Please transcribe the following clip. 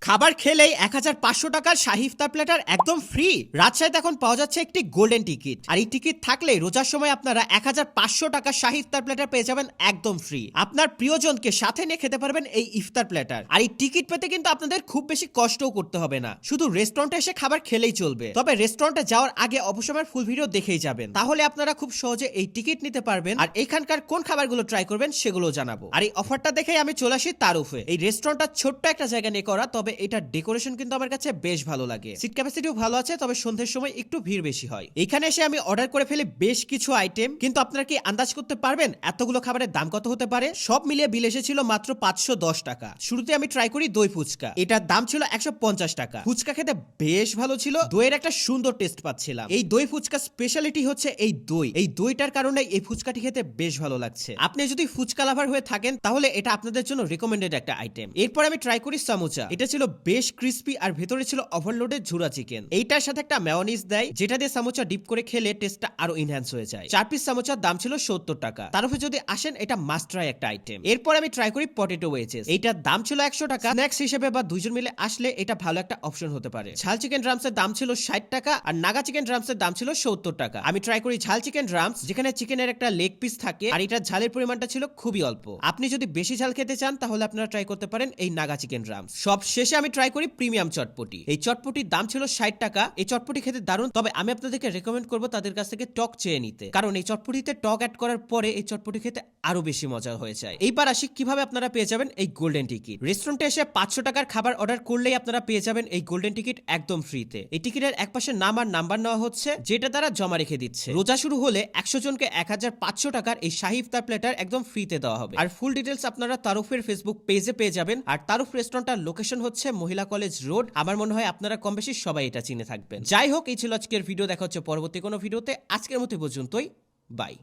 খাবার খেলেই 1500 টাকার শাহী ইফতার প্ল্যাটার একদম ফ্রি। রাজশাহীতে এখন পাওয়া যাচ্ছে একটি গোল্ডেন টিকিট, আর এই টিকিট থাকলে রোজার সময় আপনারা 1500 টাকার শাহী ইফতার প্ল্যাটার পেয়ে যাবেন একদম ফ্রি। আপনার প্রিয়জনকে সাথে নিয়ে খেতে পারবেন এই ইফতার প্ল্যাটার। আর এই টিকিট পেতে কিন্তু আপনাদের খুব বেশি কষ্টও করতে হবে না, শুধু রেস্টুরেন্টে এসে খাবার খেলেই চলবে। তবে রেস্টুরেন্টে যাওয়ার আগে অবশ্যই আমার ফুল ভিডিও দেখেই যাবেন, তাহলে আপনারা খুব সহজে এই টিকিট নিতে পারবেন। আর এখানকার কোন খাবারগুলো ট্রাই করবেন সেগুলো জানাবো। আর এই অফারটা দেখেই আমি চলে আসি তারুফে। এই রেস্টুরেন্টটা ছোট্ট একটা জায়গা নিয়ে করা, তবে এটা ডেকোরেশন কিন্তু আমার কাছে বেশ ভালো লাগে। সিট ক্যাপাসিটিও ভালো আছে, তবে সন্ধ্যের সময় একটু ভিড় বেশি হয়। এখানে এসে আমি অর্ডার করে ফেলি বেশ কিছু আইটেম, কিন্তু আপনারা কি আন্দাজ করতে পারবেন এতগুলো খাবারের দাম কত হতে পারে? সব মিলিয়ে বিল এসেছিল মাত্র 510 টাকা। শুরুতে আমি ট্রাই করি দই ফুচকা, এটার দাম ছিল 150 টাকা। ফুচকা খেতে বেশ ভালো ছিল, দইয়ের একটা সুন্দর টেস্ট পাচ্ছিলাম। এই দই ফুচকা স্পেশালিটি হচ্ছে এই দইটার কারণে এই ফুচকাটি খেতে বেশ ভালো লাগছে। আপনি যদি ফুচকা লাভার হয়ে থাকেন তাহলে এটা আপনাদের জন্য রিকমেন্ডেড একটা আইটেম। এরপর আমি ট্রাই করি সামোচা, এটা ছিল বেশ ক্রিস্পি আর ভেতরে ছিল ওভারলোডেড ঝুরা চিকেন। এইটার সাথে একটা মেয়োনিজ দেয়, যেটা দিয়ে সামোচা ডিপ করে খেলে টেস্টটা আরো এনহ্যান্স হয়ে যায়। 4 পিস সামোচার দাম ছিল 70 টাকা। তার উপরে যদি আসেন এটা মাস্ট ট্রাই একটা আইটেম। এরপর আমি ট্রাই করি পটেটো ওয়েজেস, এইটার দাম ছিল 100 টাকা। স্ন্যাক্স হিসেবে বা দুইজন মিলে আসলে এটা ভালো একটা অপশন হতে পারে। ঝাল চিকেন ড্রামসের দাম ছিল 60 টাকা, আর নাগা চিকেন ড্রামসের দাম ছিল 70 টাকা। আমি ট্রাই করি ঝাল চিকেন ড্রামস, যেখানে চিকেনের একটা লেগ পিস থাকে, আর এটার ঝালের পরিমাণটা ছিল খুবই অল্প। আপনি যদি বেশি ঝাল খেতে চান তাহলে আপনারা ট্রাই করতে পারেন এই নাগা চিকেন ড্রামস। সব শেষে আমি ট্রাই করি প্রিমিয়াম চটপটি। এই চটপটির দাম ছিল 60 টাকা। এই চটপটি খেতে দারুণ, তবে আমি আপনাদেরকে রেকমেন্ড করবো তাদের কাছ থেকে টক চেয়ে নিতে, কারণ এই চটপটিতে টক অ্যাড করার পরে এই চটপটি খেতে আরো বেশি মজা হয়ে যায়। এইবার আসি কিভাবে আপনারা পেয়ে যাবেন এই গোল্ডেন টিকিট। রেস্টুরেন্টে এসে 500 টাকার খাবার অর্ডার করলেই আপনারা পেয়ে যাবেন এই গোল্ডেন টিকিট একদম ফ্রিতে। এই টিকিটের একপাশে নাম আর নাম্বার নেওয়া হচ্ছে, যেটা তারা জমা রেখে দিচ্ছে। রোজা শুরু হলে 100 জনকে 1500 টাকার এই শাহী ইফতার প্ল্যাটার একদম ফ্রিতে দেওয়া হবে। আর ফুল ডিটেলস আপনারা তারুফের ফেসবুক পেজে পেয়ে যাবেন। আর তারুফ রেস্টুরেন্টটার লোকেশন হচ্ছে মহিলা কলেজ রোড। আমার মনে হয় আপনারা কম বেশি সবাই এটা চিনে থাকবেন। যাই হোক, এই ছিল আজকের ভিডিও। দেখা হচ্ছে পরবর্তী কোনো ভিডিওতে। আজকের মতো পর্যন্তই, বাই।